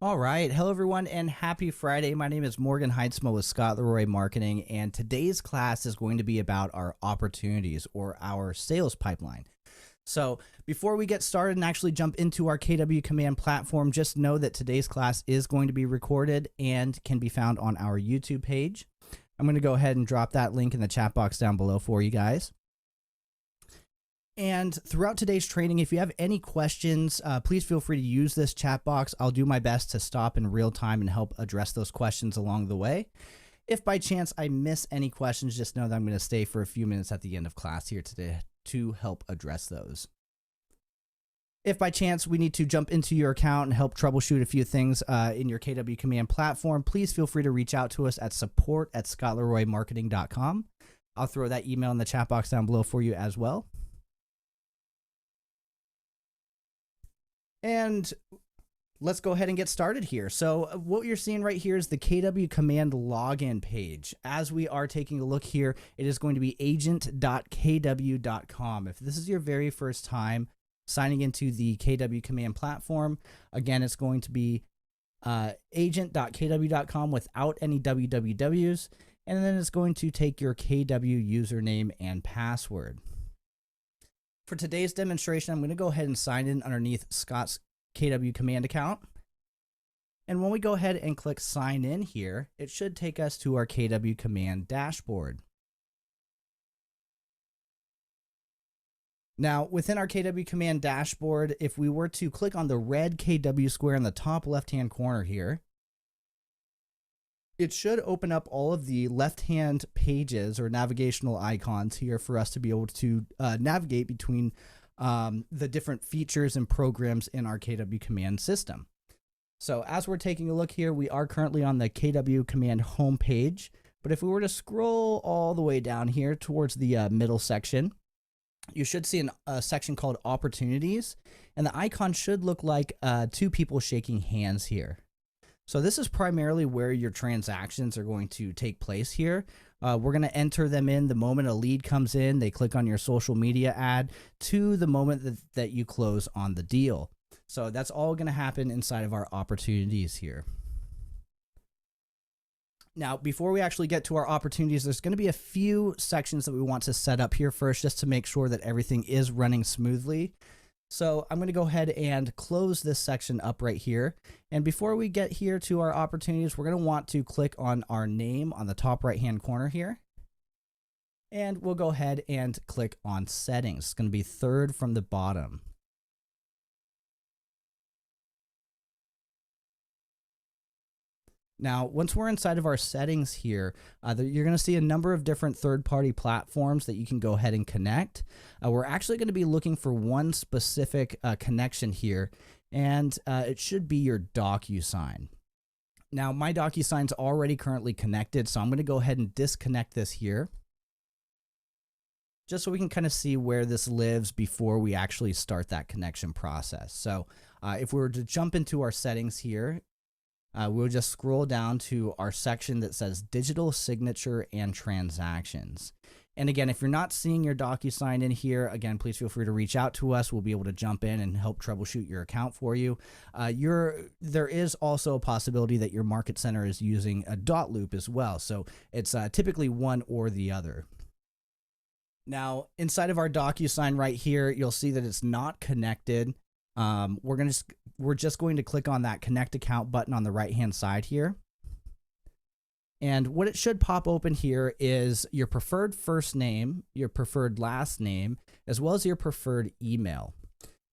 All right. Hello, everyone, and happy Friday. My name is Morgan Heitzma with Scott Leroy Marketing, and today's class is going to be about our opportunities or our sales pipeline. So before we get started and actually jump into our KW Command platform, just know that today's class is going to be recorded and can be found on our YouTube page. I'm going to go ahead and drop that link in the chat box down below for you guys. And throughout today's training, if you have any questions, please feel free to use this chat box. I'll do my best to stop in real time and help address those questions along the way. If by chance I miss any questions, just know that I'm going to stay for a few minutes at the end of class here today to help address those. If by chance we need to jump into your account and help troubleshoot a few things in your KW Command platform, please feel free to reach out to us at support@scottleroymarketing.com. I'll throw that email in the chat box down below for you as well. And let's go ahead and get started here. So what you're seeing right here is the KW Command login page. As we are taking a look here, it is going to be agent.kw.com. If this is your very first time signing into the KW Command platform, again, it's going to be agent.kw.com without any wwws, and then it's going to take your KW username and password. For today's demonstration, I'm going to go ahead and sign in underneath Scott's KW Command account. And when we go ahead and click sign in here, it should take us to our KW Command dashboard. Now, within our KW Command dashboard, if we were to click on the red KW square in the top left-hand corner here, it should open up all of the left-hand pages or navigational icons here for us to be able to navigate between the different features and programs in our KW Command system. So as we're taking a look here, we are currently on the KW Command homepage. But if we were to scroll all the way down here towards the middle section, you should see a section called Opportunities, and the icon should look like two people shaking hands here. So this is primarily where your transactions are going to take place here. We're going to enter them in the moment a lead comes in, they click on your social media ad, to the moment that you close on the deal. So that's all going to happen inside of our opportunities here. Now, before we actually get to our opportunities, there's going to be a few sections that we want to set up here first, just to make sure that everything is running smoothly. So I'm going to go ahead and close this section up right here. And before we get here to our opportunities, we're going to want to click on our name on the top right-hand corner here. And we'll go ahead and click on settings. It's going to be third from the bottom. Now, once we're inside of our settings here, you're going to see a number of different third-party platforms that you can go ahead and connect. We're actually going to be looking for one specific connection here, and it should be your DocuSign. Now, my DocuSign's already currently connected, so I'm going to go ahead and disconnect this here, just so we can kind of see where this lives before we actually start that connection process. So if we were to jump into our settings here, we'll just scroll down to our section that says Digital Signature and Transactions. And again, if you're not seeing your DocuSign in here, again, please feel free to reach out to us. We'll be able to jump in and help troubleshoot your account for you. There is also a possibility that your Market Center is using a dot loop as well. So it's typically one or the other. Now, inside of our DocuSign right here, you'll see that it's not connected. We're just going to click on that connect account button on the right hand side here. And what it should pop open here is your preferred first name, your preferred last name, as well as your preferred email.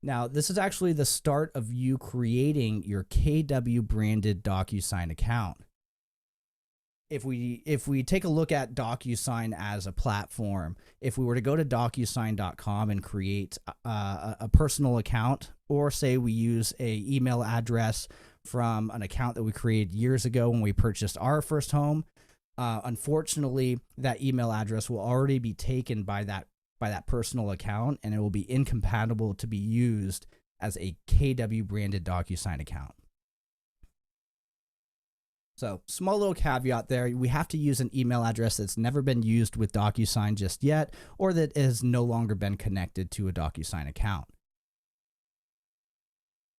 Now, this is actually the start of you creating your KW branded DocuSign account. If we take a look at DocuSign as a platform, if we were to go to DocuSign.com and create a personal account, or say we use a email address from an account that we created years ago when we purchased our first home, unfortunately, that email address will already be taken by that personal account, and it will be incompatible to be used as a KW branded DocuSign account. So small little caveat there, we have to use an email address that's never been used with DocuSign just yet, or that has no longer been connected to a DocuSign account.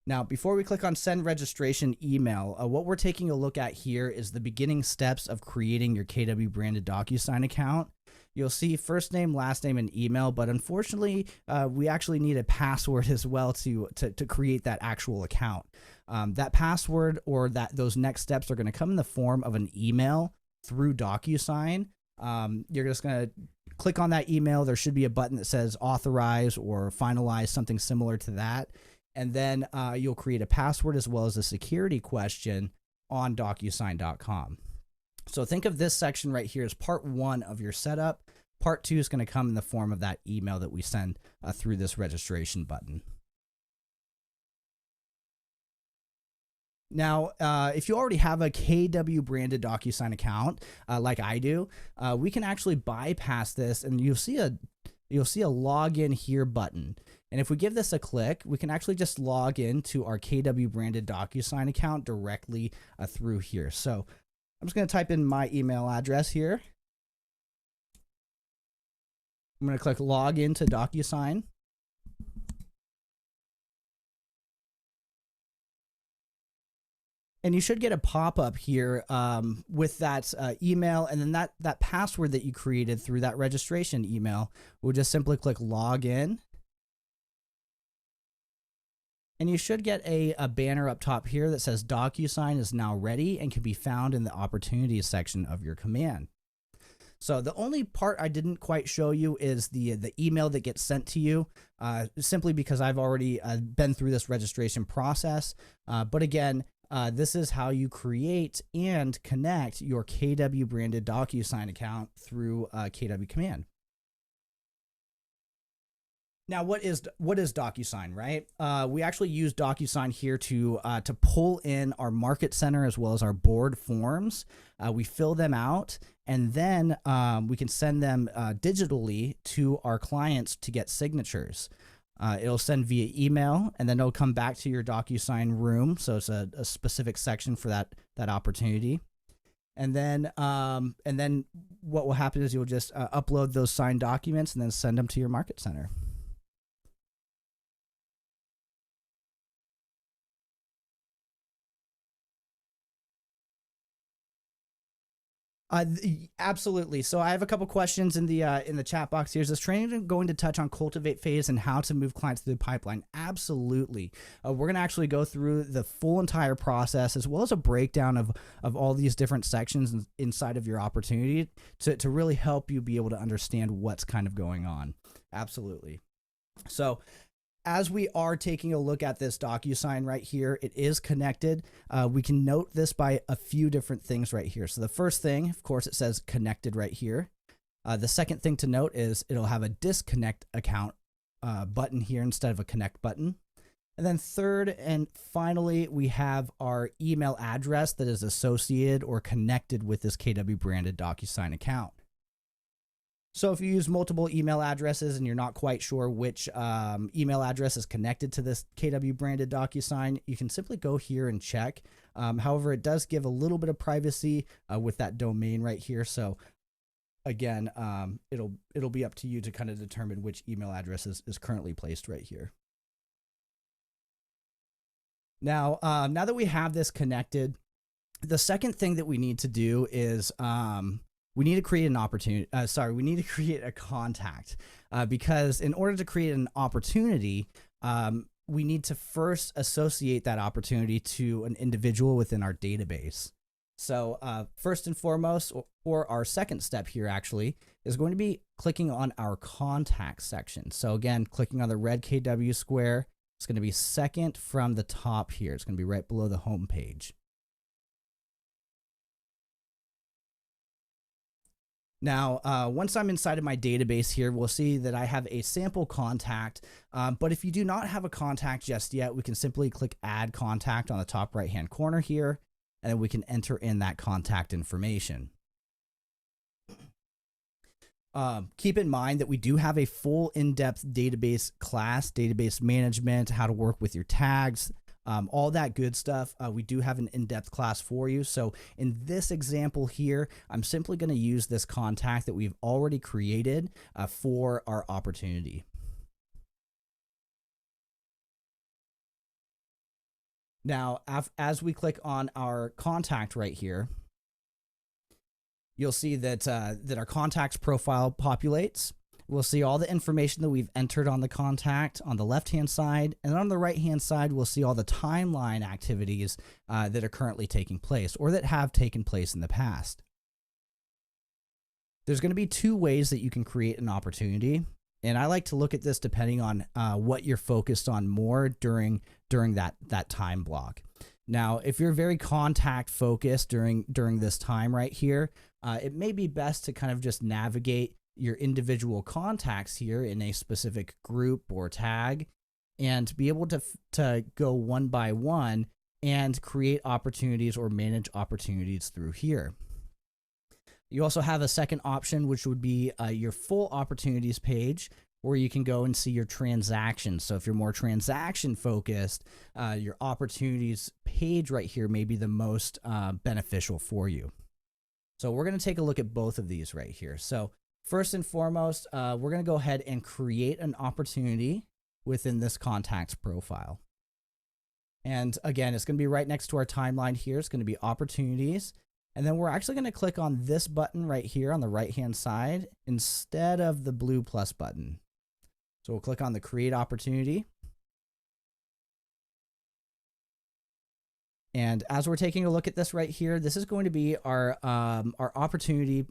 Now, before we click on send registration email, what we're taking a look at here is the beginning steps of creating your KW branded DocuSign account. You'll see first name, last name, and email, but unfortunately, we actually need a password as well to create that actual account. That password or those next steps are going to come in the form of an email through DocuSign. You're just going to click on that email. There should be a button that says authorize or finalize, something similar to that. And then you'll create a password as well as a security question on DocuSign.com. So think of this section right here as part one of your setup. Part two is going to come in the form of that email that we send through this registration button. Now, if you already have a KW branded DocuSign account, like I do, we can actually bypass this, and you'll see a login here button. And if we give this a click, we can actually just log into our KW branded DocuSign account directly through here. So I'm just going to type in my email address here. I'm going to click log into DocuSign. And you should get a pop-up here with that email, and then that password that you created through that registration email. We'll just simply click log in. And you should get a banner up top here that says DocuSign is now ready and can be found in the opportunities section of your command. So the only part I didn't quite show you is the email that gets sent to you, simply because I've already been through this registration process. But again, this is how you create and connect your KW branded DocuSign account through KW Command. Now, what is DocuSign, right? We actually use DocuSign here to pull in our Market Center as well as our board forms. We fill them out, and then we can send them digitally to our clients to get signatures. It'll send via email, and then it'll come back to your DocuSign room. So it's a specific section for that opportunity. And then what will happen is you'll just upload those signed documents and then send them to your Market Center. Absolutely. So I have a couple questions in the chat box here. Is this training going to touch on cultivate phase and how to move clients through the pipeline? Absolutely. We're going to actually go through the full entire process as well as a breakdown of all these different sections inside of your opportunity to really help you be able to understand what's kind of going on. Absolutely. So as we are taking a look at this DocuSign right here, it is connected. We can note this by a few different things right here. So the first thing, of course, it says connected right here. The second thing to note is it'll have a disconnect account button here instead of a connect button. And then third and finally, we have our email address that is associated or connected with this KW branded DocuSign account. So if you use multiple email addresses and you're not quite sure which email address is connected to this KW branded DocuSign, you can simply go here and check. However, it does give a little bit of privacy with that domain right here. So again, it'll be up to you to kind of determine which email address is currently placed right here. Now, now that we have this connected, the second thing that we need to do is we need to create an opportunity. We need to create a contact because in order to create an opportunity, we need to first associate that opportunity to an individual within our database. So first and foremost, or our second step here actually, is going to be clicking on our contact section. So again, clicking on the red KW square, it's going to be second from the top here. It's going to be right below the home page. Now, once I'm inside of my database here, we'll see that I have a sample contact, but if you do not have a contact just yet, we can simply click add contact on the top right-hand corner here, and then we can enter in that contact information. Keep in mind that we do have a full in-depth database class, database management, how to work with your tags, all that good stuff. We do have an in-depth class for you. So in this example here, I'm simply going to use this contact that we've already created for our opportunity. Now, as we click on our contact right here, you'll see that that our contacts profile populates. We'll see all the information that we've entered on the contact on the left-hand side, and on the right-hand side, we'll see all the timeline activities that are currently taking place or that have taken place in the past. There's going to be two ways that you can create an opportunity, and I like to look at this depending on what you're focused on more during that time block. Now, if you're very contact focused during this time right here, it may be best to kind of just navigate your individual contacts here in a specific group or tag and be able to go one by one and create opportunities or manage opportunities through here. You also have a second option, which would be your full opportunities page, where you can go and see your transactions. So if you're more transaction focused, your opportunities page right here may be the most beneficial for you. So we're going to take a look at both of these right here. So first and foremost, we're going to go ahead and create an opportunity within this contacts profile. And again, it's going to be right next to our timeline here. It's going to be opportunities. And then we're actually going to click on this button right here on the right-hand side instead of the blue plus button. So we'll click on the create opportunity. And as we're taking a look at this right here, this is going to be our opportunity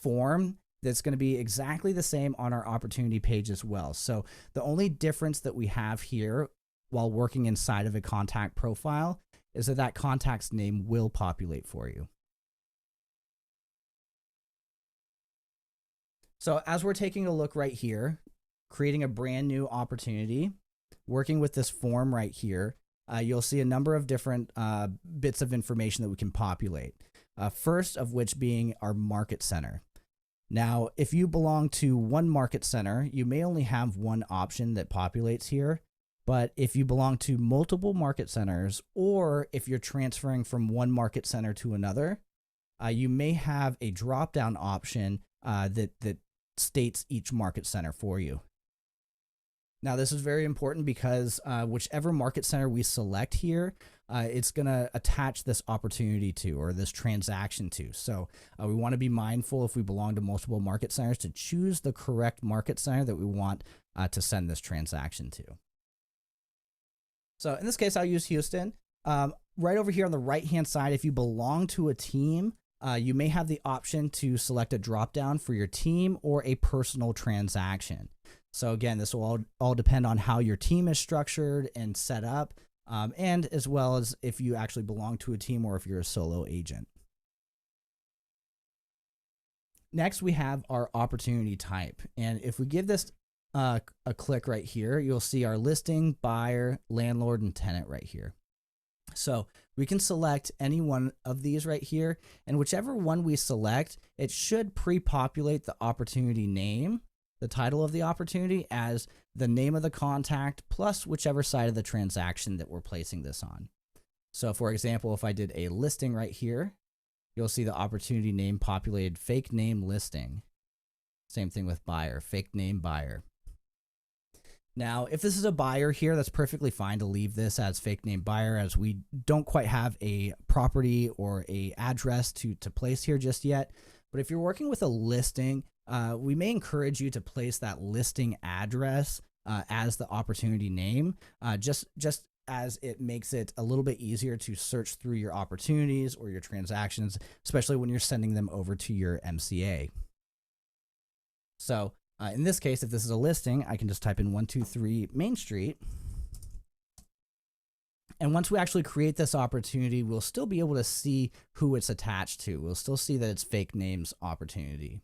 form that's going to be exactly the same on our opportunity page as well. So the only difference that we have here while working inside of a contact profile is that contact's name will populate for you. So as we're taking a look right here, creating a brand new opportunity, working with this form right here, you'll see a number of different bits of information that we can populate. First of which being our market center. Now, if you belong to one market center, you may only have one option that populates here. But if you belong to multiple market centers, or if you're transferring from one market center to another, you may have a drop-down option that states each market center for you. Now, this is very important because whichever market center we select here, it's going to attach this opportunity to or this transaction to. So we want to be mindful if we belong to multiple market centers to choose the correct market center that we want to send this transaction to. So in this case, I'll use Houston. Right over here on the right-hand side, if you belong to a team, you may have the option to select a drop-down for your team or a personal transaction. So again, this will all depend on how your team is structured and set up, and as well as if you actually belong to a team or if you're a solo agent. Next, we have our opportunity type. And if we give this a click right here, you'll see our listing, buyer, landlord, and tenant right here. So we can select any one of these right here, and whichever one we select, it should pre-populate the opportunity name, the title of the opportunity, as the name of the contact plus whichever side of the transaction that we're placing this on. So for example, if I did a listing right here, you'll see the opportunity name populated fake name listing. Same thing with buyer, fake name buyer. Now, if this is a buyer here, that's perfectly fine to leave this as fake name buyer, as we don't quite have a property or a address to place here just yet. But if you're working with a listing, we may encourage you to place that listing address as the opportunity name, just as it makes it a little bit easier to search through your opportunities or your transactions, especially when you're sending them over to your MCA. So in this case, if this is a listing, I can just type in 123 Main Street. And once we actually create this opportunity, we'll still be able to see who it's attached to. We'll still see that it's fake names opportunity.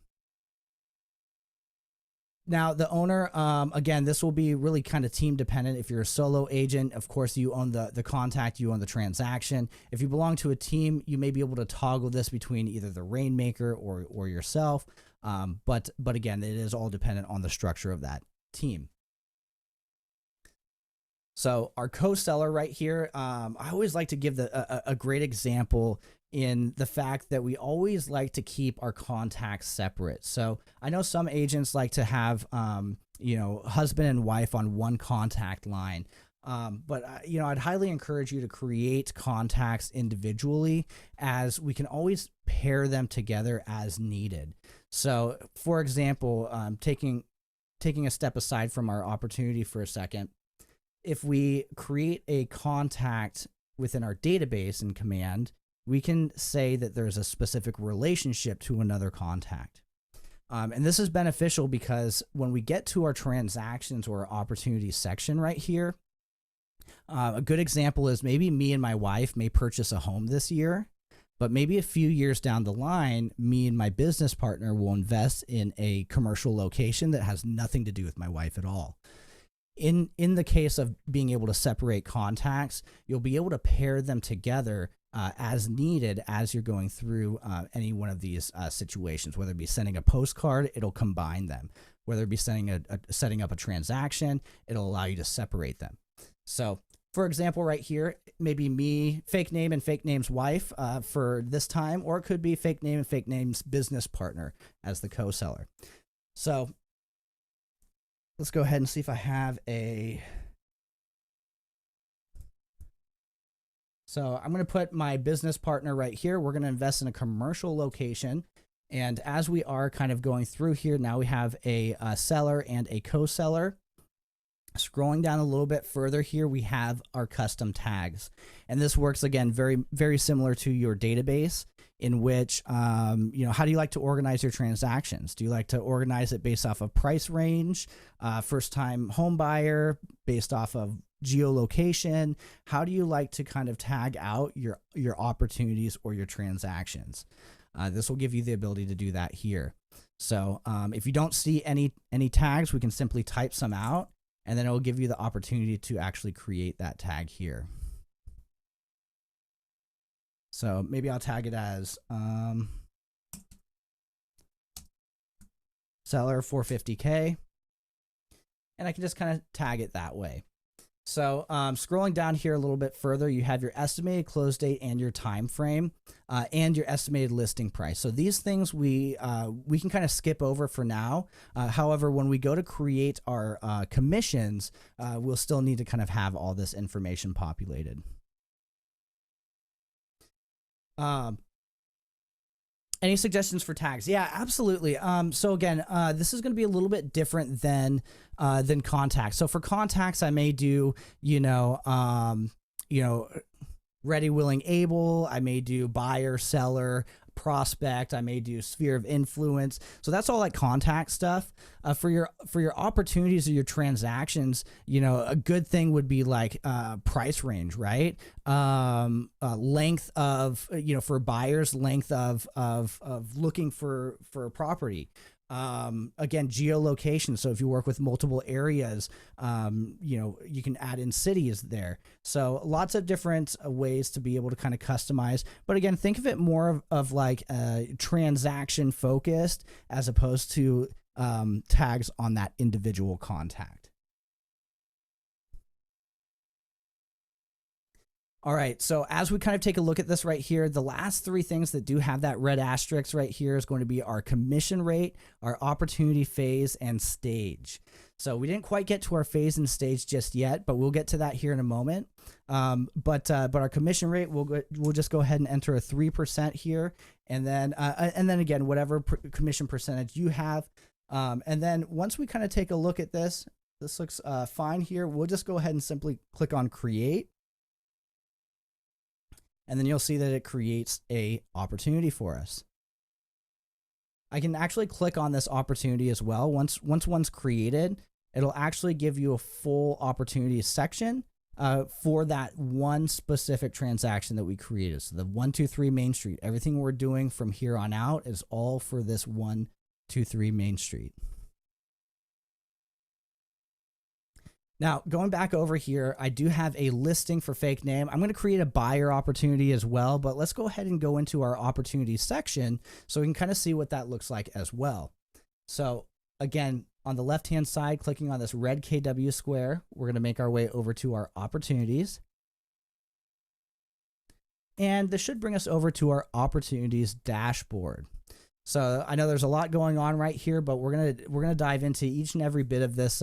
Now, the owner, again, this will be really kind of team dependent. If you're a solo agent, of course, you own the contact, you own the transaction. If you belong to a team, you may be able to toggle this between either the rainmaker or yourself. But again, it is all dependent on the structure of that team. So our co-seller right here, I always like to give a great example in the fact that we always like to keep our contacts separate. So I know some agents like to have, husband and wife on one contact line. But you know, I'd highly encourage you to create contacts individually, as we can always pair them together as needed. So, for example, taking a step aside from our opportunity for a second, if we create a contact within our database in command, we can say that there's a specific relationship to another contact. And this is beneficial because when we get to our transactions or our opportunities section right here, a good example is maybe me and my wife may purchase a home this year, but maybe a few years down the line, me and my business partner will invest in a commercial location that has nothing to do with my wife at all. In the case of being able to separate contacts, you'll be able to pair them together as needed as you're going through any one of these situations. Whether it be sending a postcard, it'll combine them. Whether it be setting up a transaction, it'll allow you to separate them. So, for example, right here, maybe me, fake name and fake name's wife for this time, or it could be fake name and fake name's business partner as the co-seller. So let's go ahead and see if I have a... So I'm going to put my business partner right here. We're going to invest in a commercial location. And as we are kind of going through here, now we have a seller and a co-seller. Scrolling down a little bit further here, we have our custom tags. And this works, again, very, very similar to your database, in which, you know, how do you like to organize your transactions? Do you like to organize it based off of price range, first-time home buyer, based off of geolocation? How do you like to kind of tag out your opportunities or your transactions? This will give you the ability to do that here. So if you don't see any tags, we can simply type some out, and then it will give you the opportunity to actually create that tag here. So maybe I'll tag it as seller 450K, and I can just kind of tag it that way. So scrolling down here a little bit further, you have your estimated close date and your time frame and your estimated listing price. So these things we can kind of skip over for now. However, when we go to create our commissions, we'll still need to kind of have all this information populated. Any suggestions for tags? Yeah, absolutely. So again, this is going to be a little bit different than contacts. So for contacts, I may do, ready, willing, able. I may do buyer, seller, prospect. I may do sphere of influence. So that's all like contact stuff. For your opportunities or your transactions, a good thing would be like price range, right? Length of, for buyers, length of looking for a property. Again, geolocation. So if you work with multiple areas, you can add in cities there. So lots of different ways to be able to kind of customize. But again, think of it more of like transaction focused as opposed to tags on that individual contact. All right, so as we kind of take a look at this right here, the last three things that do have that red asterisk right here is going to be our commission rate, our opportunity phase, and stage. So we didn't quite get to our phase and stage just yet, but we'll get to that here in a moment. But our commission rate, we'll just go ahead and enter a 3% here, and then again, whatever commission percentage you have. And then once we kind of take a look at this looks fine here. We'll just go ahead and simply click on create. And then you'll see that it creates a opportunity for us. I can actually click on this opportunity as well. Once one's created, it'll actually give you a full opportunity section for that one specific transaction that we created. So the 123 Main Street, everything we're doing from here on out is all for this 123 Main Street. Now, going back over here, I do have a listing for fake name. I'm going to create a buyer opportunity as well, but let's go ahead and go into our opportunities section so we can kind of see what that looks like as well. So again, on the left-hand side, clicking on this red KW square, we're going to make our way over to our opportunities. And this should bring us over to our opportunities dashboard. So I know there's a lot going on right here, but we're gonna dive into each and every bit of this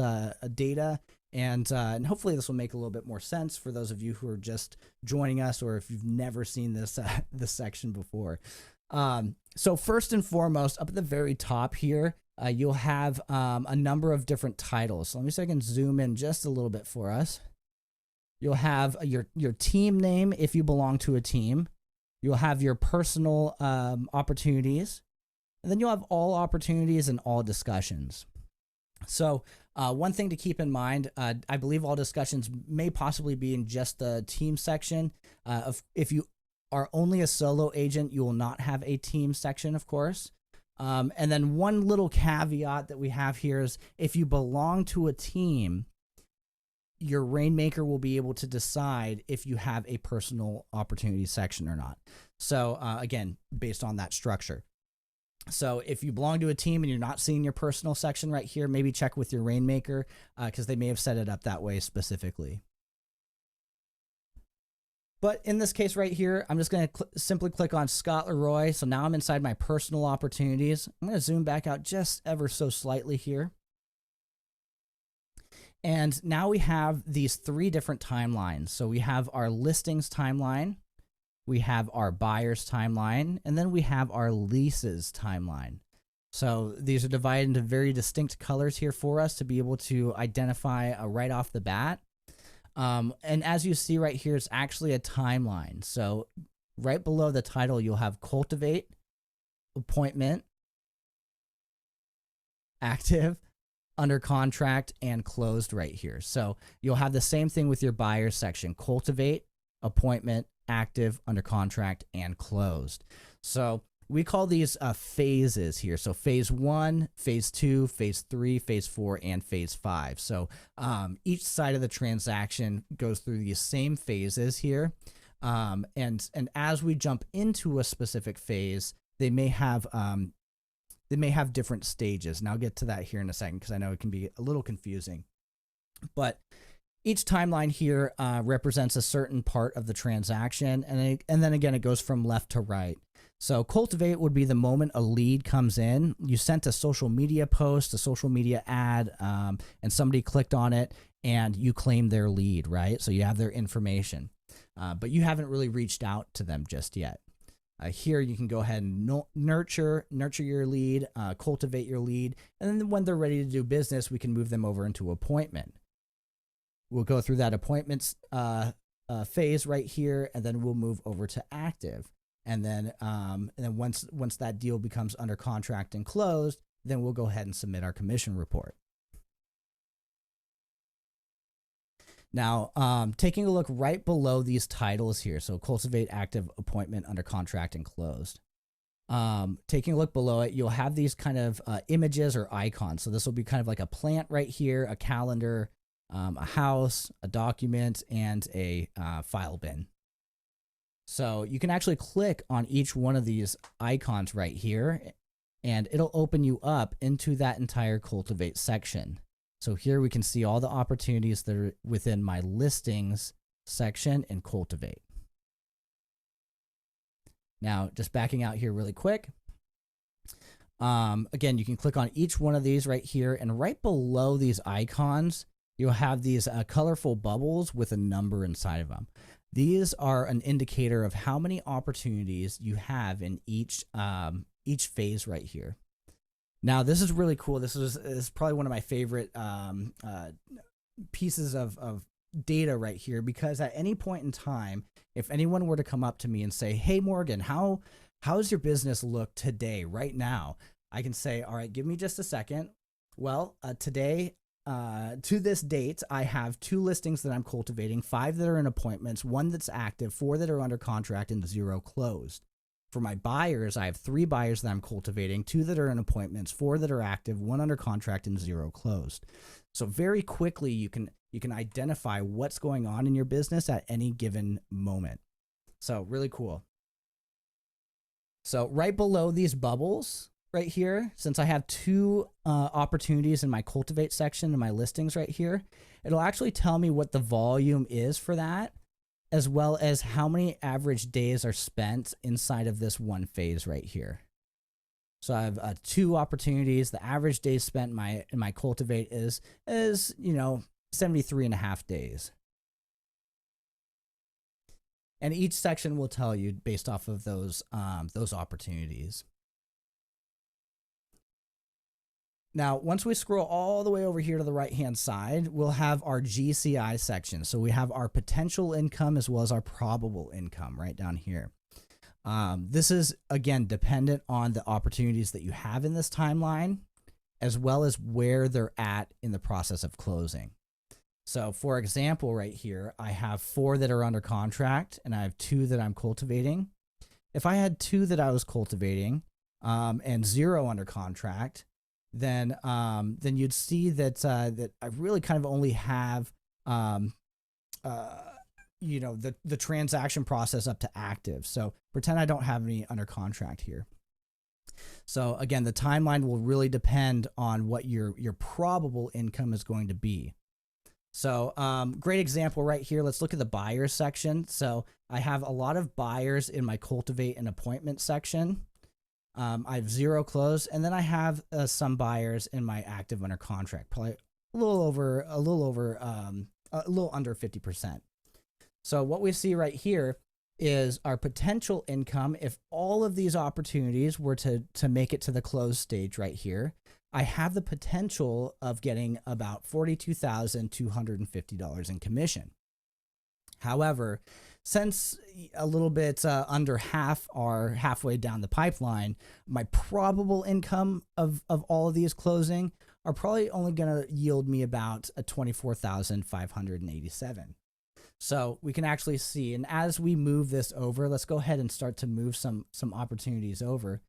data And hopefully this will make a little bit more sense for those of you who are just joining us, or if you've never seen this this section before. So first and foremost, up at the very top here, you'll have a number of different titles. So let me see if I can zoom in just a little bit for us. You'll have your team name if you belong to a team. You'll have your personal opportunities, and then you'll have all opportunities and all discussions. So one thing to keep in mind, I believe all discussions may possibly be in just the team section. If you are only a solo agent, you will not have a team section, of course. And then one little caveat that we have here is if you belong to a team, your Rainmaker will be able to decide if you have a personal opportunity section or not. So again, based on that structure. So if you belong to a team and you're not seeing your personal section right here, maybe check with your Rainmaker because they may have set it up that way specifically. But in this case right here, I'm just going to simply click on Scott Leroy. So now I'm inside my personal opportunities. I'm going to zoom back out just ever so slightly here. And now we have these three different timelines. So we have our listings timeline, we have our buyers timeline, and then we have our leases timeline. So these are divided into very distinct colors here for us to be able to identify right off the bat. And as you see right here, it's actually a timeline. So right below the title, you'll have cultivate, appointment, active, under contract, and closed right here. So you'll have the same thing with your buyers section: cultivate, appointment, active, under contract, and closed. So we call these phases here. So phase 1, phase 2, phase 3, phase 4, and phase 5. So each side of the transaction goes through these same phases here. And as we jump into a specific phase, they may have different stages. And I'll get to that here in a second because I know it can be a little confusing. But each timeline here represents a certain part of the transaction. And then again, it goes from left to right. So cultivate would be the moment a lead comes in. You sent a social media post, a social media ad, and somebody clicked on it and you claim their lead, right? So you have their information, but you haven't really reached out to them just yet. Here you can go ahead and nurture your lead, cultivate your lead, and then when they're ready to do business, we can move them over into appointment. We'll go through that appointments phase right here, and then we'll move over to active. And then once that deal becomes under contract and closed, then we'll go ahead and submit our commission report. Now, taking a look right below these titles here, so cultivate, active, appointment, under contract, and closed. Taking a look below it, you'll have these kind of images or icons. So this will be kind of like a plant right here, a calendar, a house, a document, and a file bin. So you can actually click on each one of these icons right here, and it'll open you up into that entire cultivate section. So here we can see all the opportunities that are within my listings section in cultivate. Now, just backing out here really quick. Again, you can click on each one of these right here, and right below these icons, you'll have these colorful bubbles with a number inside of them. These are an indicator of how many opportunities you have in each phase right here. Now, this is really cool. This is probably one of my favorite pieces of data right here, because at any point in time, if anyone were to come up to me and say, "Hey, Morgan, how's your business look today, right now?" I can say, "All right, give me just a second." Well, today, to this date, I have 2 listings that I'm cultivating, 5 that are in appointments, 1 that's active, 4 that are under contract, and 0 closed. For my buyers, I have 3 buyers that I'm cultivating, 2 that are in appointments, 4 that are active, 1 under contract, and 0 closed. So very quickly, you can identify what's going on in your business at any given moment. So really cool. So right below these bubbles right here, since I have 2 opportunities in my cultivate section and my listings right here, it'll actually tell me what the volume is for that, as well as how many average days are spent inside of this one phase right here. So I have 2 opportunities. The average days spent in my cultivate is 73 and a half days. And each section will tell you based off of those opportunities. Now, once we scroll all the way over here to the right-hand side, we'll have our GCI section. So we have our potential income as well as our probable income right down here. This is, again, dependent on the opportunities that you have in this timeline, as well as where they're at in the process of closing. So for example, right here, I have 4 that are under contract and I have 2 that I'm cultivating. If I had 2 that I was cultivating and 0 under contract, then you'd see that that I really kind of only have you know, the transaction process up to active. So pretend I don't have any under contract here. So again, the timeline will really depend on what your probable income is going to be. So great example right here. Let's look at the buyers section. So I have a lot of buyers in my cultivate and appointment section. I have 0 closed, and then I have some buyers in my active under contract, probably a little under 50%. So what we see right here is our potential income. If all of these opportunities were to make it to the close stage right here, I have the potential of getting about $42,250 in commission. However, since a little bit under half are halfway down the pipeline, my probable income of all of these closing are probably only going to yield me about a $24,587. So we can actually see, and as we move this over, let's go ahead and start to move some opportunities over.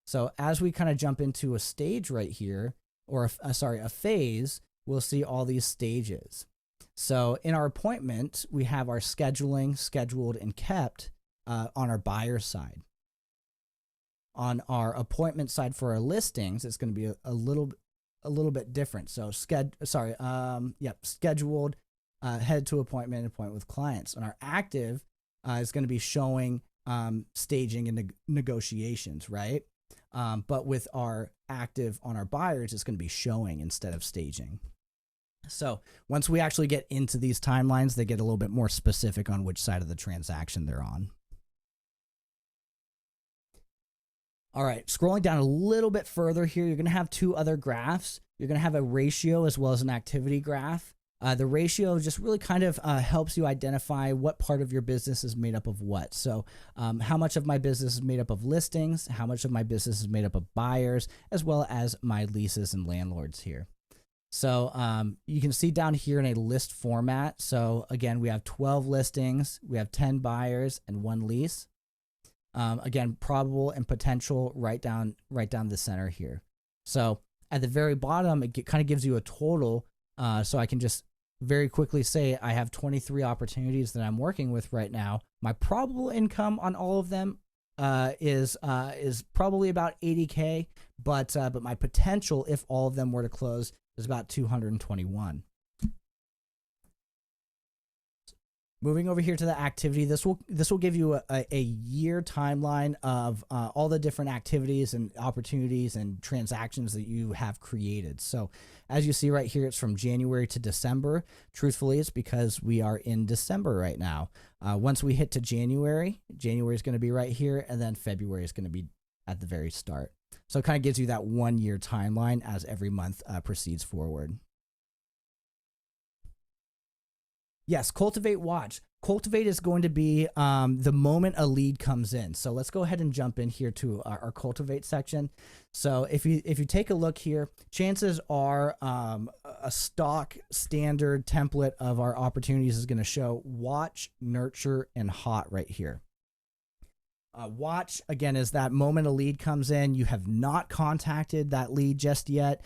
So as we kind of jump into a stage right here, or a phase, we'll see all these stages. So in our appointment, we have our scheduling, scheduled, and kept on our buyer side. On our appointment side for our listings, it's going to be a little bit different. So scheduled, head to appointment with clients. On our active is going to be showing staging and negotiations, right? But with our active on our buyers, it's going to be showing instead of staging. So once we actually get into these timelines, they get a little bit more specific on which side of the transaction they're on. All right, scrolling down a little bit further here, you're going to have 2 other graphs. You're going to have a ratio as well as an activity graph. The ratio just really kind of helps you identify what part of your business is made up of what. So how much of my business is made up of listings, how much of my business is made up of buyers, as well as my leases and landlords here. So you can see down here in a list format. So again, we have 12 listings, we have 10 buyers and 1 lease. Again, probable and potential right down the center here. So at the very bottom, it kind of gives you a total. So I can just very quickly say I have 23 opportunities that I'm working with right now. My probable income on all of them is probably about 80K, but my potential, if all of them were to close, is about 221. Moving over here to the activity, this will give you a year timeline of all the different activities and opportunities and transactions that you have created. So as you see right here, it's from January to December. Truthfully, it's because we are in December right now. Once we hit to January is going to be right here, and then February is going to be at the very start. So it kind of gives you that 1 year timeline as every month proceeds forward. Yes, cultivate, watch. Cultivate is going to be the moment a lead comes in. So let's go ahead and jump in here to our cultivate section. So if you take a look here, chances are a stock standard template of our opportunities is going to show watch, nurture, and hot right here. Watch, again, is that moment a lead comes in. You have not contacted that lead just yet,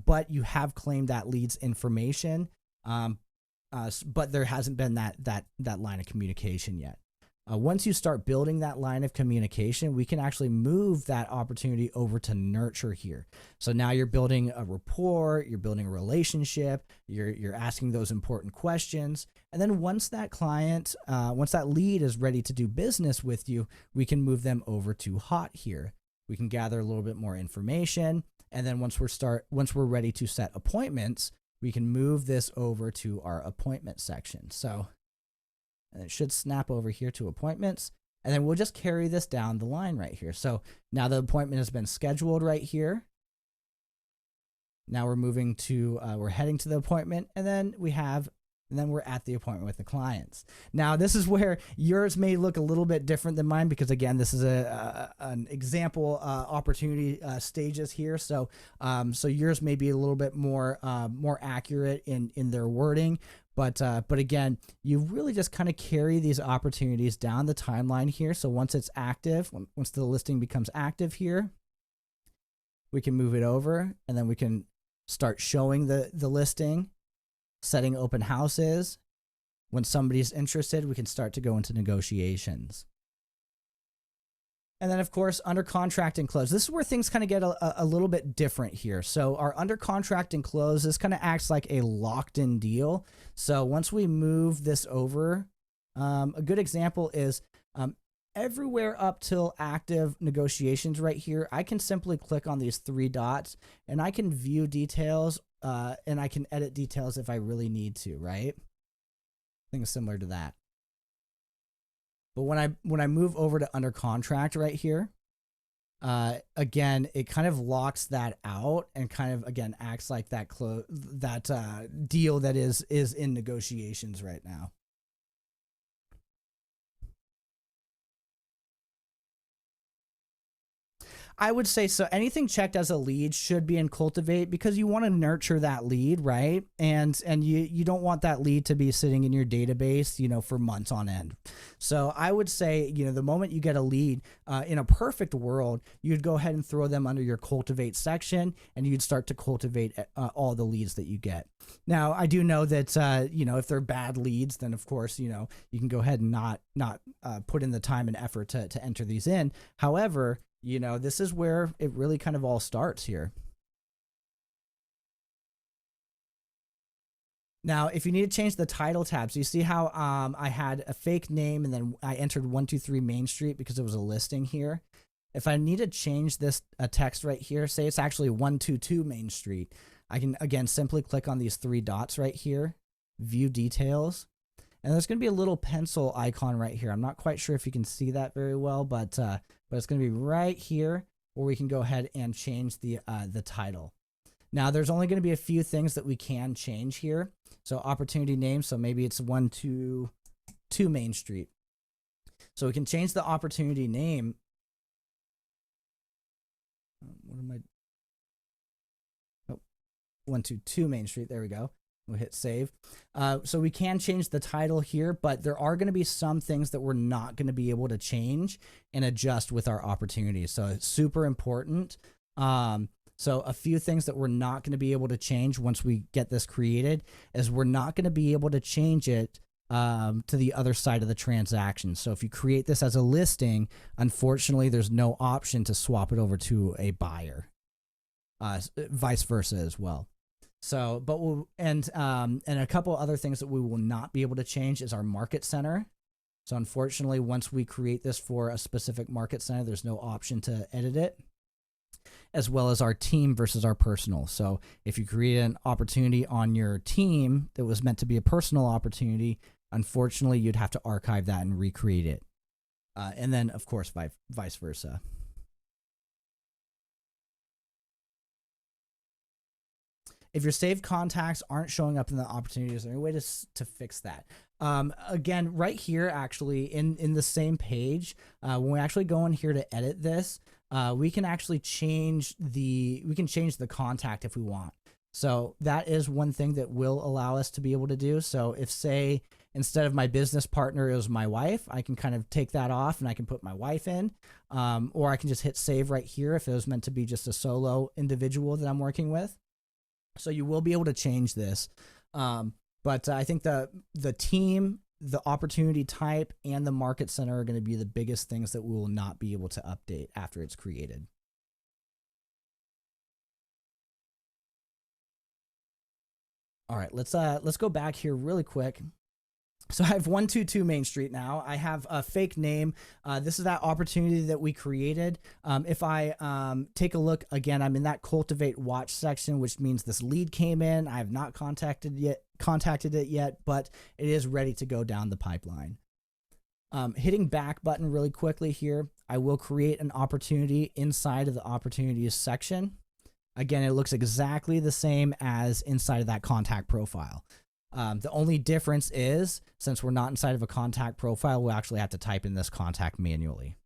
but you have claimed that lead's information. But there hasn't been that line of communication yet. Once you start building that line of communication, we can actually move that opportunity over to nurture here. So now you're building a rapport, you're building a relationship, you're asking those important questions. And then once that client, once that lead is ready to do business with you, we can move them over to hot here. We can gather a little bit more information. And then once we're ready to set appointments, we can move this over to our appointment section. So and it should snap over here to appointments. And then we'll just carry this down the line right here. So now the appointment has been scheduled right here. Now we're moving to, we're heading to the appointment, and then we're at the appointment with the clients. Now this is where yours may look a little bit different than mine, because again, this is an example opportunity stages here. So so yours may be a little bit more accurate in their wording. But again, you really just kind of carry these opportunities down the timeline here. So once it's active, once the listing becomes active here, we can move it over, and then we can start showing the listing, setting open houses. When somebody's interested, we can start to go into negotiations. And then, of course, under contract and close. This is where things kind of get a little bit different here. So our under contract and close, this kind of acts like a locked in deal. So once we move this over, a good example is everywhere up till active negotiations right here, I can simply click on these three dots and I can view details and I can edit details if I really need to, right? Things similar to that. But when I move over to under contract right here, again, it kind of locks that out and kind of, again, acts like that deal that is in negotiations right now. I would say so. Anything checked as a lead should be in Cultivate, because you want to nurture that lead, right? And you don't want that lead to be sitting in your database, you know, for months on end. So I would say, you know, the moment you get a lead, in a perfect world, you'd go ahead and throw them under your Cultivate section, and you'd start to cultivate all the leads that you get. Now, I do know that, you know, if they're bad leads, then of course, you know, you can go ahead and not put in the time and effort to enter these in. However, you know, this is where it really kind of all starts here. Now, if you need to change the title tab, so you see how I had a fake name and then I entered 123 Main Street because it was a listing here. If I need to change this text right here, say it's actually 122 Main Street, I can, again, simply click on these three dots right here, view details. And there's going to be a little pencil icon right here. I'm not quite sure if you can see that very well, but it's going to be right here where we can go ahead and change the title. Now, there's only going to be a few things that we can change here. So opportunity name, so maybe it's 122 Main Street. So we can change the opportunity name. What am I? Oh, 122 Main Street. There we go. We'll hit save. So we can change the title here, but there are going to be some things that we're not going to be able to change and adjust with our opportunities. So it's super important. So a few things that we're not going to be able to change once we get this created is we're not going to be able to change it to the other side of the transaction. So if you create this as a listing, unfortunately, there's no option to swap it over to a buyer, vice versa as well. So, but and a couple other things that we will not be able to change is our market center. So unfortunately, once we create this for a specific market center, there's no option to edit it, as well as our team versus our personal. So if you create an opportunity on your team that was meant to be a personal opportunity, unfortunately, you'd have to archive that and recreate it. And then, of course, vice versa. If your saved contacts aren't showing up in the opportunities, is there any way to fix that? Again, right here, actually, in the same page, when we actually go in here to edit this, we can actually change the contact if we want. So that is one thing that will allow us to be able to do. So if, say, instead of my business partner, it was my wife, I can kind of take that off and I can put my wife in, or I can just hit save right here if it was meant to be just a solo individual that I'm working with. So you will be able to change this. But I think the team, the opportunity type, and the market center are going to be the biggest things that we will not be able to update after it's created. All right, let's go back here really quick. So I have 122 Main Street now. I have a fake name. This is that opportunity that we created. If I take a look again, I'm in that cultivate watch section, which means this lead came in. I have not contacted it yet, but it is ready to go down the pipeline. Hitting back button really quickly here, I will create an opportunity inside of the opportunities section. Again, it looks exactly the same as inside of that contact profile. The only difference is, since we're not inside of a contact profile, we'll actually have to type in this contact manually.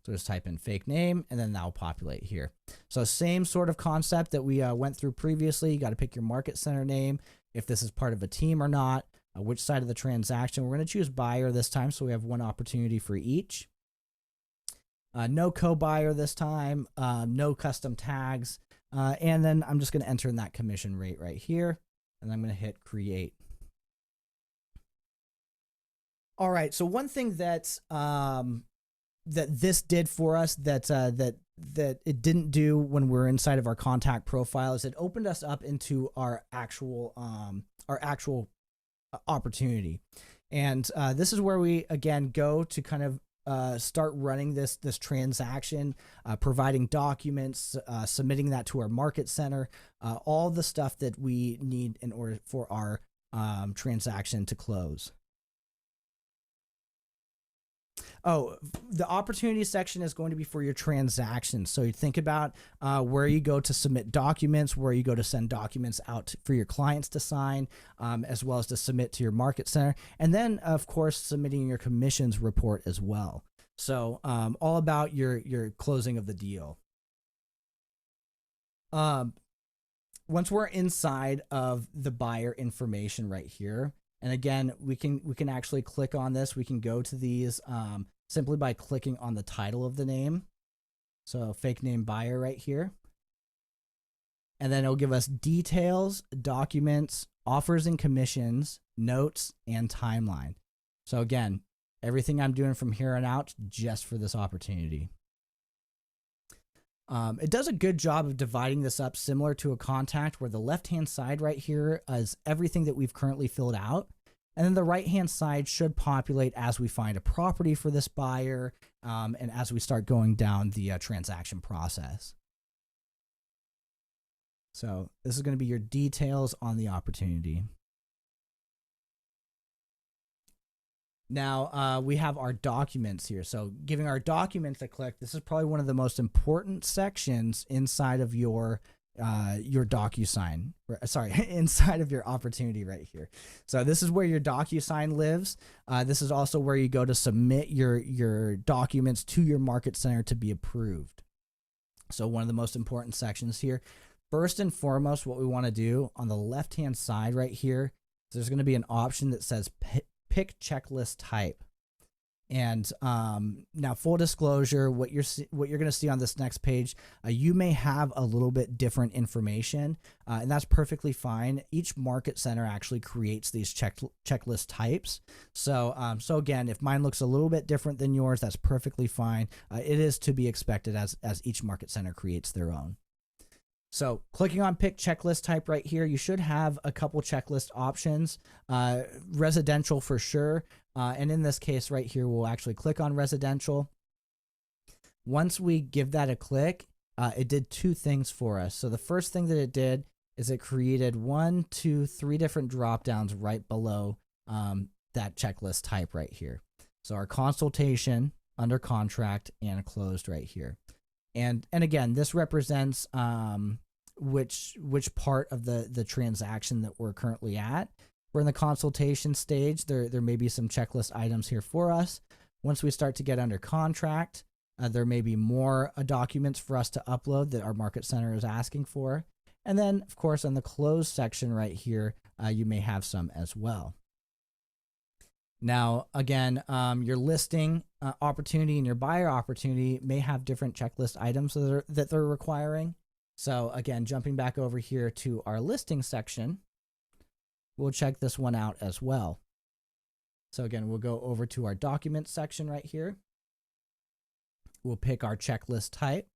So just type in fake name, and then that'll populate here. So same sort of concept that we went through previously. You got to pick your market center name, if this is part of a team or not, which side of the transaction. We're going to choose buyer this time, so we have one opportunity for each. No co-buyer this time, no custom tags. And then I'm just going to enter in that commission rate right here, and I'm going to hit create. All right. So one thing that that this did for us that it didn't do when we're inside of our contact profile is it opened us up into our actual opportunity, and this is where we again go to kind of start running this transaction, providing documents, submitting that to our market center, all the stuff that we need in order for our transaction to close. Oh, the opportunity section is going to be for your transactions. So you think about where you go to submit documents, where you go to send documents out for your clients to sign, as well as to submit to your market center. And then, of course, submitting your commissions report as well. So all about your closing of the deal. Once we're inside of the buyer information right here, and again, we can actually click on this. We can go to these simply by clicking on the title of the name. So fake name buyer right here. And then it'll give us details, documents, offers and commissions, notes, and timeline. So again, everything I'm doing from here on out just for this opportunity. It does a good job of dividing this up similar to a contact, where the left-hand side right here is everything that we've currently filled out. And then the right-hand side should populate as we find a property for this buyer and as we start going down the transaction process. So this is going to be your details on the opportunity. Now we have our documents here. So giving our documents a click, this is probably one of the most important sections inside of your DocuSign. Sorry, inside of your opportunity right here. So this is where your DocuSign lives. This is also where you go to submit your documents to your market center to be approved. So one of the most important sections here. First and foremost, what we want to do on the left-hand side right here, there's going to be an option that says pick checklist type. And now, full disclosure, what you're going to see on this next page, you may have a little bit different information, and that's perfectly fine. Each market center actually creates these checklist types. So again, if mine looks a little bit different than yours, that's perfectly fine. It is to be expected as each market center creates their own. So clicking on pick checklist type right here, you should have a couple checklist options, residential for sure. And in this case right here, we'll actually click on residential. Once we give that a click, it did two things for us. So the first thing that it did is it created 1, 2, 3 different drop downs right below that checklist type right here. So our consultation, under contract, and closed right here. And again, this represents which part of the transaction that we're currently at. We're in the consultation stage. There may be some checklist items here for us. Once we start to get under contract, there may be more documents for us to upload that our market center is asking for. And then, of course, on the close section right here, you may have some as well. Now, again, your listing opportunity and your buyer opportunity may have different checklist items that they're requiring. So again, jumping back over here to our listing section, we'll check this one out as well. So again, we'll go over to our documents section right here. We'll pick our checklist type,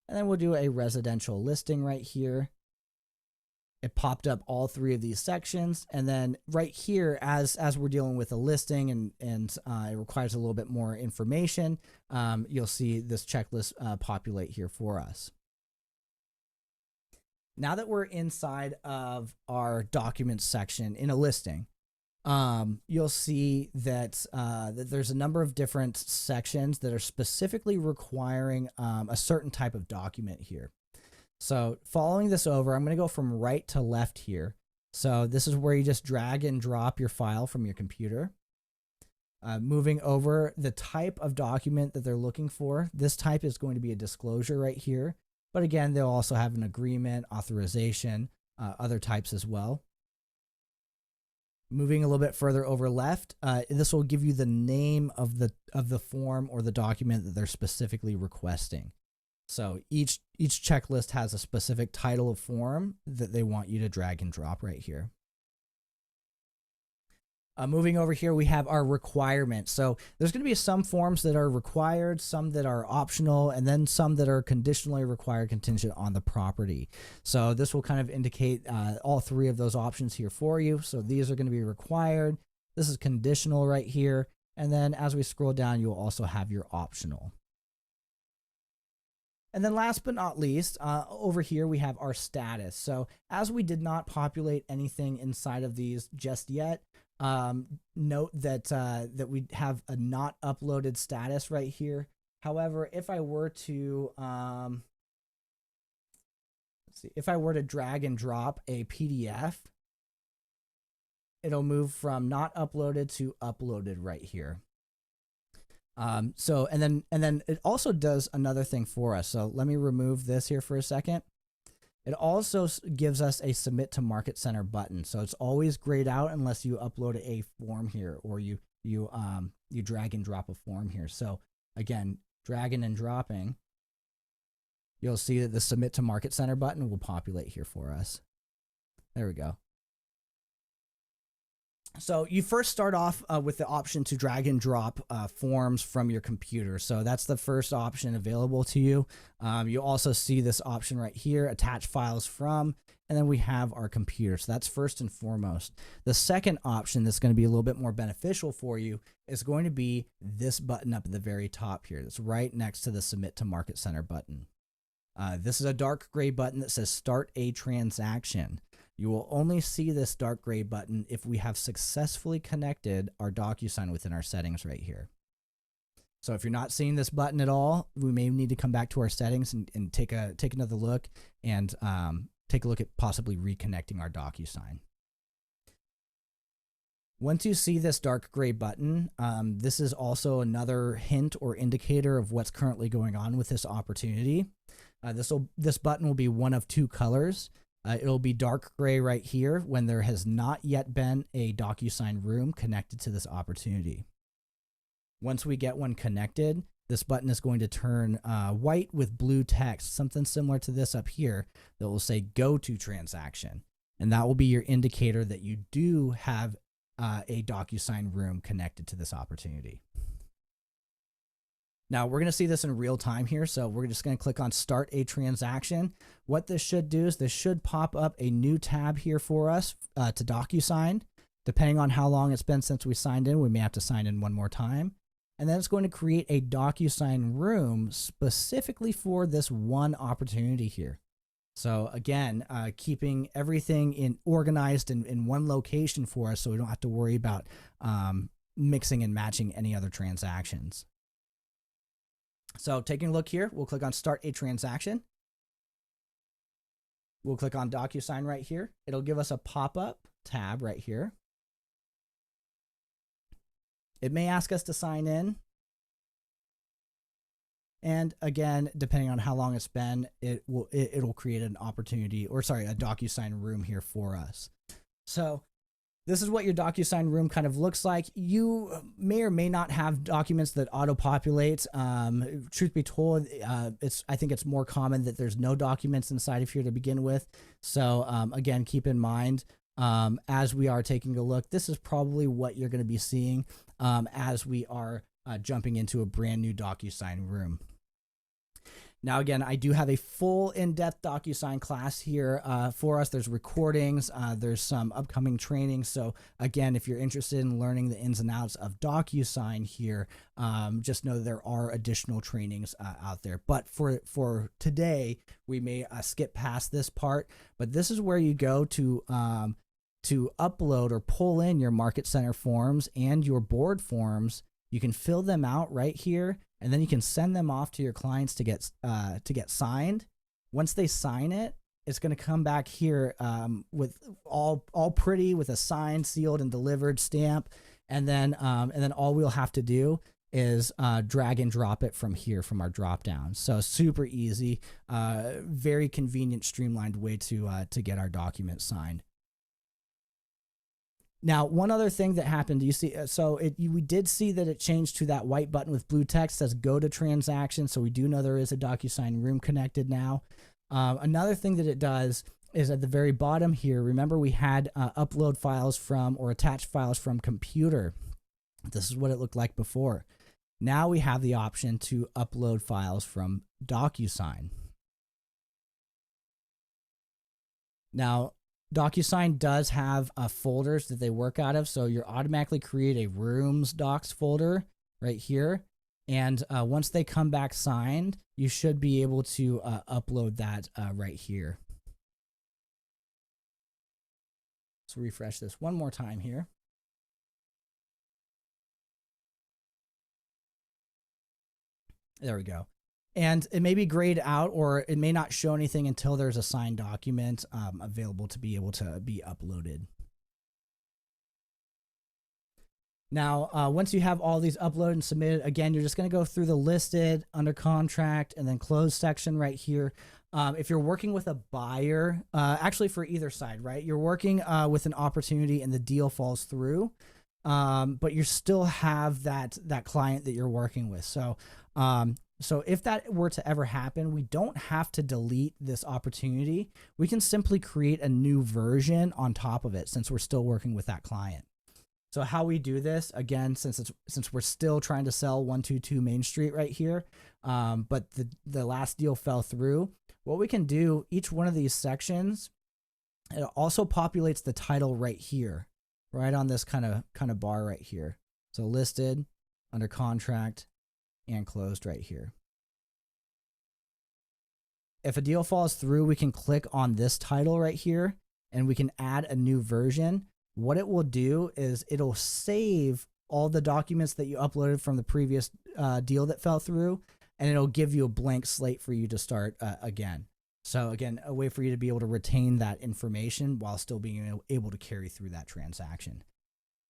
and then we'll do a residential listing right here. It popped up all three of these sections, and then right here, as we're dealing with a listing and it requires a little bit more information, you'll see this checklist populate here for us. Now that we're inside of our documents section in a listing, you'll see that, that there's a number of different sections that are specifically requiring a certain type of document here. So following this over, I'm going to go from right to left here. So this is where you just drag and drop your file from your computer. Moving over, the type of document that they're looking for. This type is going to be a disclosure right here. But again, they'll also have an agreement, authorization, other types as well. Moving a little bit further over left, this will give you the name of the form or the document that they're specifically requesting. So each checklist has a specific title of form that they want you to drag and drop right here. Moving over here, we have our requirements. So there's going to be some forms that are required, some that are optional, and then some that are conditionally required contingent on the property. So this will kind of indicate all three of those options here for you. So these are going to be required. This is conditional right here. And then as we scroll down, you'll also have your optional. And then last but not least, over here we have our status. So as we did not populate anything inside of these just yet, note that that we have a not uploaded status right here. However, if I were to let's see, if I were to drag and drop a PDF, it'll move from not uploaded to uploaded right here. So and then it also does another thing for us. So let me remove this here for a second. It also gives us a submit to Market Center button. So it's always grayed out unless you upload a form here or you drag and drop a form here. So again, dragging and dropping, you'll see that the submit to Market Center button will populate here for us. There we go. So you first start off with the option to drag and drop forms from your computer. So that's the first option available to you. You also see this option right here, attach files from, and then we have our computer. So that's first and foremost. The second option that's going to be a little bit more beneficial for you is going to be this button up at the very top here. That's right next to the Submit to Market Center button. This is a dark gray button that says Start a Transaction. You will only see this dark gray button if we have successfully connected our DocuSign within our settings right here. So if you're not seeing this button at all, we may need to come back to our settings and take another look and take a look at possibly reconnecting our DocuSign. Once you see this dark gray button, this is also another hint or indicator of what's currently going on with this opportunity. This button will be one of two colors. It'll be dark gray right here when there has not yet been a DocuSign room connected to this opportunity. Once we get one connected, this button is going to turn white with blue text, something similar to this up here that will say Go to Transaction. And that will be your indicator that you do have a DocuSign room connected to this opportunity. Now we're going to see this in real time here. So we're just going to click on Start a Transaction. What this should do is this should pop up a new tab here for us to DocuSign. Depending on how long it's been since we signed in, we may have to sign in one more time. And then it's going to create a DocuSign room specifically for this one opportunity here. So again, keeping everything organized in one location for us so we don't have to worry about mixing and matching any other transactions. So taking a look here, we'll click on Start a Transaction. We'll click on DocuSign right here. It'll give us a pop-up tab right here. It may ask us to sign in. And again, depending on how long it's been, it'll create an opportunity, or sorry, a DocuSign room here for us. So this is what your DocuSign room kind of looks like. You may or may not have documents that auto-populate. Truth be told, I think it's more common that there's no documents inside of here to begin with. So again, keep in mind, as we are taking a look, this is probably what you're going to be seeing as we are jumping into a brand new DocuSign room. Now, again, I do have a full in-depth DocuSign class here for us. There's recordings, there's some upcoming training. So again, if you're interested in learning the ins and outs of DocuSign here, just know there are additional trainings out there. But for today, we may skip past this part, but this is where you go to upload or pull in your Market Center forms and your board forms. You can fill them out right here, and then you can send them off to your clients to get signed. Once they sign it, it's going to come back here with all pretty with a signed, sealed, and delivered stamp, and then all we'll have to do is drag and drop it from here from our drop down. So super easy, very convenient, streamlined way to get our documents signed. Now, one other thing that happened, you see, we did see that it changed to that white button with blue text that says go to transaction. So we do know there is a DocuSign room connected now. Another thing that it does is at the very bottom here, remember we had upload files from or attach files from computer. This is what it looked like before. Now we have the option to upload files from DocuSign. Now, DocuSign does have folders that they work out of, so you automatically create a Rooms Docs folder right here, and once they come back signed, you should be able to upload that right here. Let's refresh this one more time here. There we go. And it may be grayed out, or it may not show anything until there's a signed document available to be able to be uploaded. Now, once you have all these uploaded and submitted, again, you're just going to go through the listed, under contract, and then closed section right here. If you're working with a buyer, actually for either side, right? You're working with an opportunity and the deal falls through, but you still have that client that you're working with. So if that were to ever happen, we don't have to delete this opportunity. We can simply create a new version on top of it since we're still working with that client. So how we do this, again, since we're still trying to sell 122 Main Street right here, but the last deal fell through, what we can do, each one of these sections, it also populates the title right here, right on this kind of bar right here. So listed, under contract, and closed right here. If a deal falls through, we can click on this title right here and we can add a new version. What it will do is it'll save all the documents that you uploaded from the previous deal that fell through, and it'll give you a blank slate for you to start again. So again, a way for you to be able to retain that information while still being able to carry through that transaction.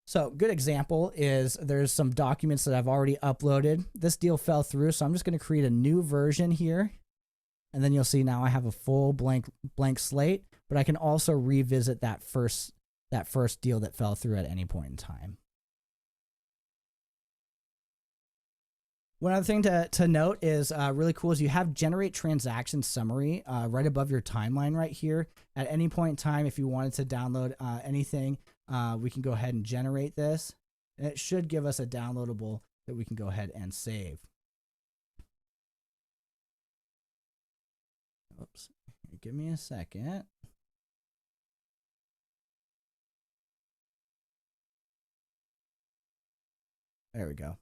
So good example is there's some documents that I've already uploaded. This deal fell through, so I'm just going to create a new version here. And then you'll see now I have a full blank slate, but I can also revisit that first deal that fell through at any point in time. One other thing to note is really cool is you have generate transaction summary right above your timeline right here. At any point in time, if you wanted to download anything, we can go ahead and generate this. And it should give us a downloadable that we can go ahead and save. Oops, give me a second. There we go.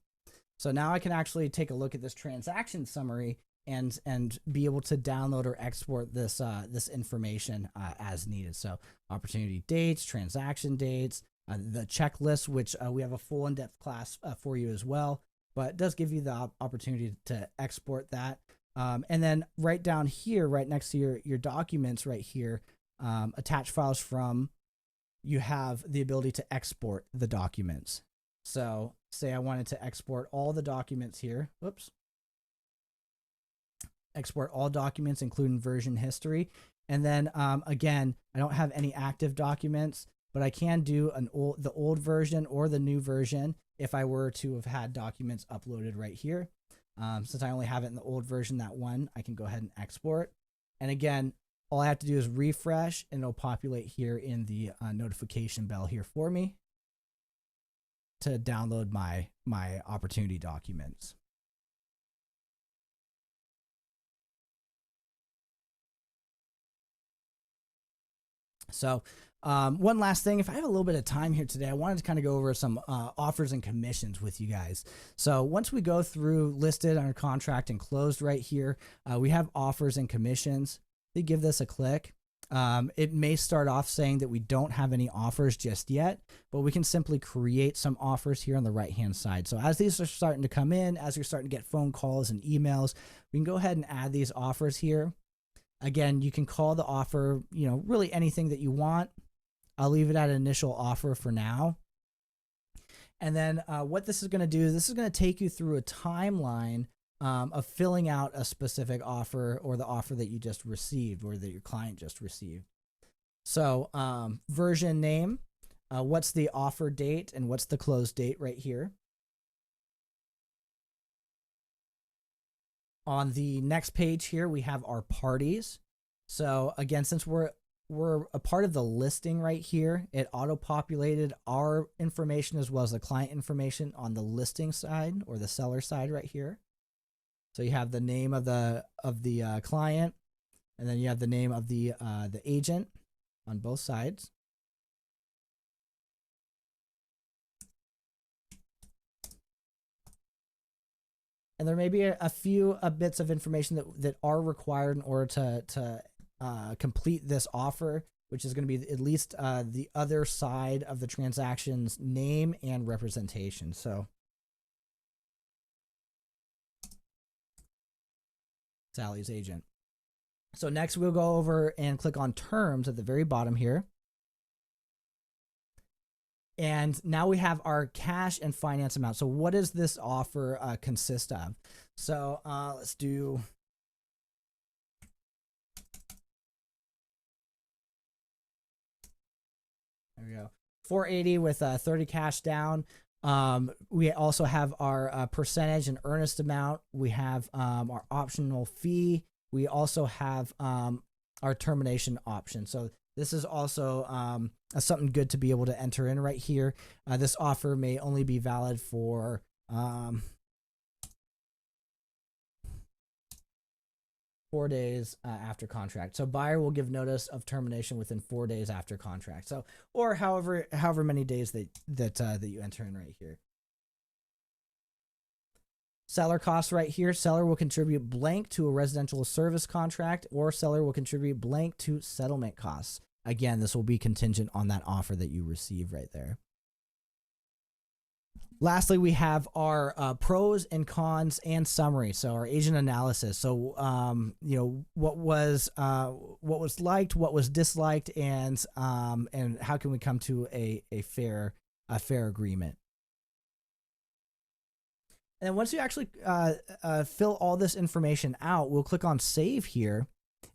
So now I can actually take a look at this transaction summary and be able to download or export this this information as needed. So opportunity dates, transaction dates, the checklist, which we have a full in-depth class for you as well, but it does give you the opportunity to export that. And then right down here, right next to your documents right here, attach files from, you have the ability to export the documents. So say I wanted to export all the documents here. Whoops. Export all documents, including version history. And then again, I don't have any active documents, but I can do the old version or the new version if I were to have had documents uploaded right here. Since I only have it in the old version, that one, I can go ahead and export. And again, all I have to do is refresh and it'll populate here in the notification bell here for me to download my opportunity documents. So one last thing, if I have a little bit of time here today, I wanted to kind of go over some offers and commissions with you guys. So once we go through listed, under contract, and closed right here, we have offers and commissions. We give this a click. It may start off saying that we don't have any offers just yet, but we can simply create some offers here on the right hand side. So as these are starting to come in, as you're starting to get phone calls and emails, we can go ahead and add these offers here. Again, you can call the offer, really anything that you want. I'll leave it at initial offer for now. And then what this is going to do is this is going to take you through a timeline of filling out a specific offer, or the offer that you just received, or that your client just received. So version name, what's the offer date, and what's the close date right here. On the next page here, we have our parties. So again, since we're a part of the listing right here, it auto-populated our information as well as the client information on the listing side, or the seller side right here. So you have the name of the client, and then you have the name of the agent on both sides. And there may be a few bits of information that are required in order to complete this offer, which is going to be at least the other side of the transaction's name and representation. So Sally's agent. So next we'll go over and click on terms at the very bottom here. And now we have our cash and finance amount. So what does this offer consist of? So let's do, there we go, 480 with 30 cash down. We also have our percentage and earnest amount. We have our optional fee. We also have our termination option. So this is also something good to be able to enter in right here. This offer may only be valid for 4 days after contract. So buyer will give notice of termination within 4 days after contract. So, or however many days that you enter in right here. Seller costs right here. Seller will contribute blank to a residential service contract, or seller will contribute blank to settlement costs. Again, this will be contingent on that offer that you receive right there. Lastly, we have our pros and cons and summary. So our agent analysis. So what was liked, what was disliked, and how can we come to a fair agreement. And then once you actually fill all this information out, we'll click on save here.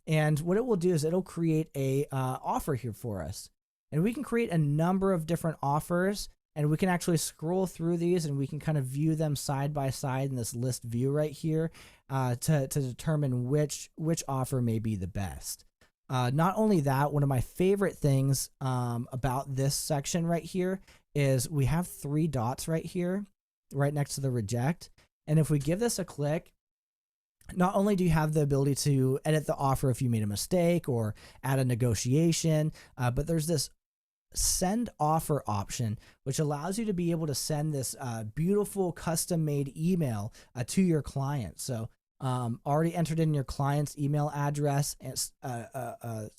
And what it will do is it'll create a offer here for us. And we can create a number of different offers, and we can actually scroll through these, and we can kind of view them side by side in this list view right here to determine which offer may be the best. Not only that, one of my favorite things about this section right here is we have 3 dots right here, right next to the reject. And if we give this a click, not only do you have the ability to edit the offer if you made a mistake or add a negotiation, but there's this send offer option, which allows you to be able to send this beautiful custom made email to your client. So already entered in your client's email address and a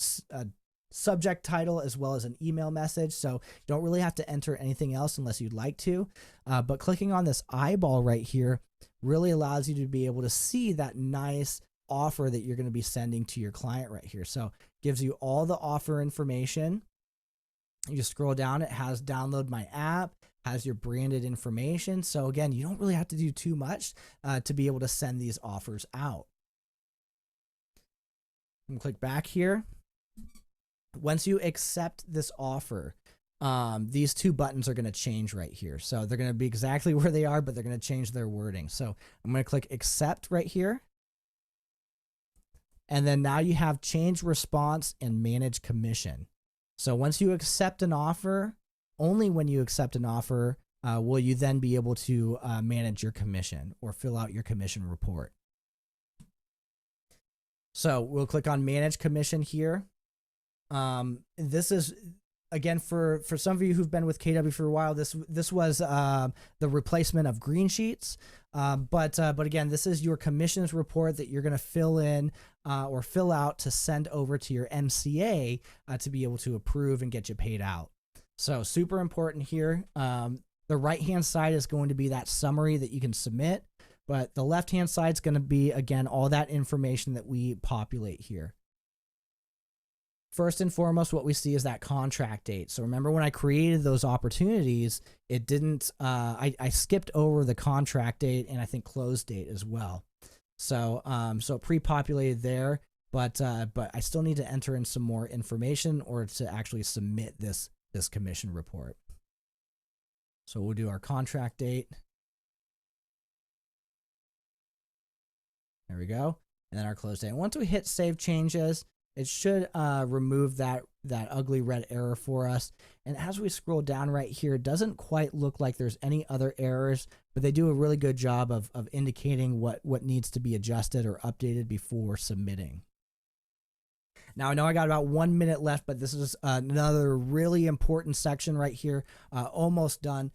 subject title as well as an email message. So you don't really have to enter anything else unless you'd like to. But clicking on this eyeball right here really allows you to be able to see that nice offer that you're going to be sending to your client right here. So gives you all the offer information. You just scroll down, it has download my app, has your branded information. So again, you don't really have to do too much to be able to send these offers out. And click back here. Once you accept this offer, these 2 buttons are going to change right here. So they're going to be exactly where they are, but they're going to change their wording. So I'm going to click accept right here. And then now you have change response and manage commission. So once you accept an offer, only when you accept an offer will you then be able to manage your commission or fill out your commission report. So we'll click on manage commission here. This is, again, for some of you who've been with KW for a while, this was the replacement of green sheets. But again, this is your commissions report that you're going to fill in or fill out to send over to your MCA to be able to approve and get you paid out. So super important here. The right-hand side is going to be that summary that you can submit, but the left-hand side is going to be, again, all that information that we populate here. First and foremost, what we see is that contract date. So remember when I created those opportunities, it didn't, I skipped over the contract date and I think close date as well. So, so pre-populated there, but I still need to enter in some more information or to actually submit this commission report. So we'll do our contract date. There we go. And then our close date. And once we hit save changes, it should remove that ugly red error for us. And as we scroll down right here, it doesn't quite look like there's any other errors, but they do a really good job of indicating what needs to be adjusted or updated before submitting. Now, I know I got about 1 minute left, but this is another really important section right here. Almost done.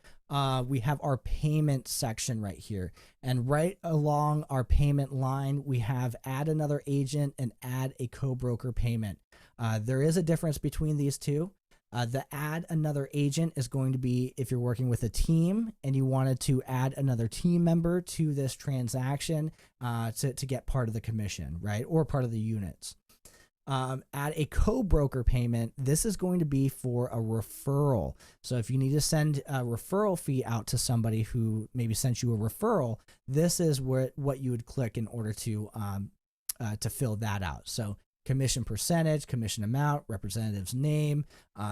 We have our payment section right here. And right along our payment line, we have add another agent and add a co-broker payment. There is a difference between these two. The add another agent is going to be if you're working with a team and you wanted to add another team member to this transaction to get part of the commission, right? Or part of the units. Add a co-broker payment. This is going to be for a referral. So if you need to send a referral fee out to somebody who maybe sent you a referral, this is what you would click in order to fill that out. So commission percentage, commission amount, representative's name,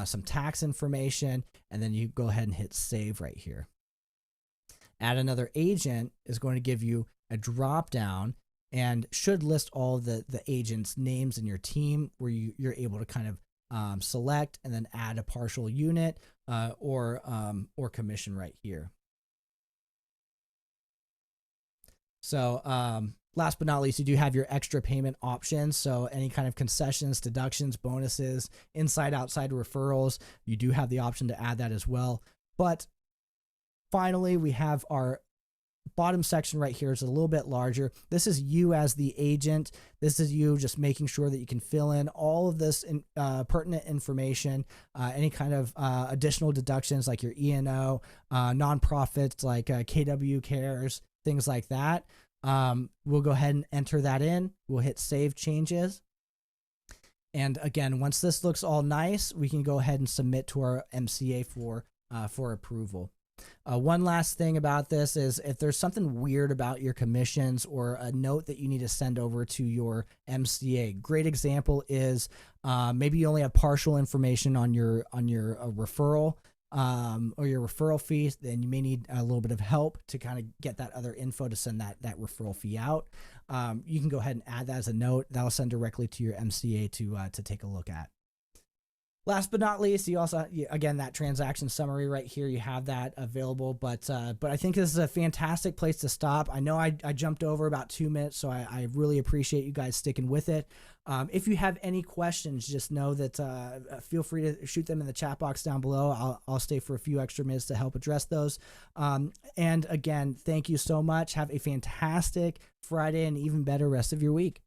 some tax information, and then you go ahead and hit save right here. Add another agent is going to give you a drop down and should list all the agents' names in your team where you're able to kind of select and then add a partial unit or commission right here. So last but not least, you do have your extra payment options. So any kind of concessions, deductions, bonuses, inside, outside referrals, you do have the option to add that as well. But finally, we have our bottom section right here is a little bit larger. This is you as the agent. This is you just making sure that you can fill in all of this pertinent information, any kind of additional deductions like your E&O, nonprofits like KW Cares, things like that. We'll go ahead and enter that in. We'll hit save changes. And again, once this looks all nice, we can go ahead and submit to our MCA for approval. One last thing about this is if there's something weird about your commissions or a note that you need to send over to your MCA. Great example is maybe you only have partial information on your referral or your referral fees, then you may need a little bit of help to kind of get that other info to send that referral fee out. You can go ahead and add that as a note. That'll send directly to your MCA to take a look at. Last but not least, you also, again, that transaction summary right here, you have that available, but I think this is a fantastic place to stop. I know I jumped over about 2 minutes, so I really appreciate you guys sticking with it. If you have any questions, just know that feel free to shoot them in the chat box down below. I'll stay for a few extra minutes to help address those. And again, thank you so much. Have a fantastic Friday and even better rest of your week.